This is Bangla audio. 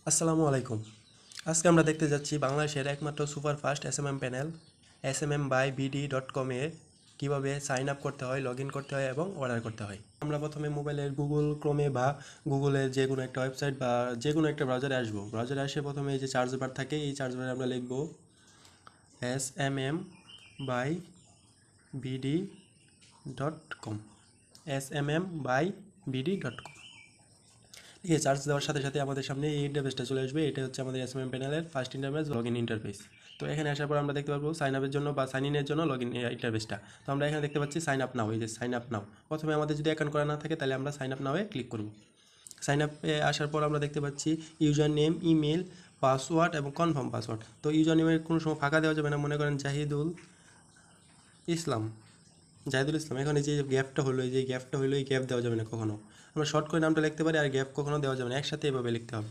আসসালামু আলাইকুম। আজকে আমরা দেখতে যাচ্ছি বাংলাদেশের একমাত্র সুপারফাস্ট এসএমএম প্যানেল smm/bd.com এ কীভাবে সাইন আপ করতে হয়, লগ ইন করতে হয় এবং অর্ডার করতে হয়। আমরা প্রথমে মোবাইলের গুগল ক্রোমে বা গুগলের যে কোনো একটা ওয়েবসাইট বা যে কোনো একটা ব্রাউজারে আসবো। ব্রাউজারে আসে প্রথমে এই যে সার্চ বার থাকে, এই সার্চ বারে আমরা লিখব smm/bd.com smm/bd.com। ঠিক আছে, চার্জ দেওয়ার সাথে সাথে আমাদের সামনে এই ইন্টারফেসটা চলে আসবে। এটা হচ্ছে আমাদের এসএমএম প্যানেলের first interface, log in interface. তো এখানে আসার পর আমরা দেখতে পারবো সাইন আপের জন্য বা সাইন ইনের জন্য লগ ইন ইন্টারফেসটা। তো আমরা এখানে দেখতে পাচ্ছি সাইন আপ নাও, এই যে সাইন আপ নাও। প্রথমে আমাদের যদি অ্যাকাউন্ট করা না থাকে তাহলে আমরা সাইন আপ নাওয়ে ক্লিক করব। সাইন আপে আসার পর আমরা দেখতে পাচ্ছি ইউজার নেম, ইমেল, পাসওয়ার্ড এবং কনফার্ম পাসওয়ার্ড। তো ইউজার নেমের কোনো সময় ফাঁকা দেওয়া যাবে না। মনে করেন ইসলাম জাহিদুল ইসলাম, এখন এই যে গ্যাপটা হলো, এই যে গ্যাপটা হলো, এই গ্যাপ দেওয়া যাবে না কখনো। আমরা শর্ট করে নামটা লিখতে পারি, আর গ্যাপ কখনো দেওয়া যাবে না, একসাথে এভাবে লিখতে হবে।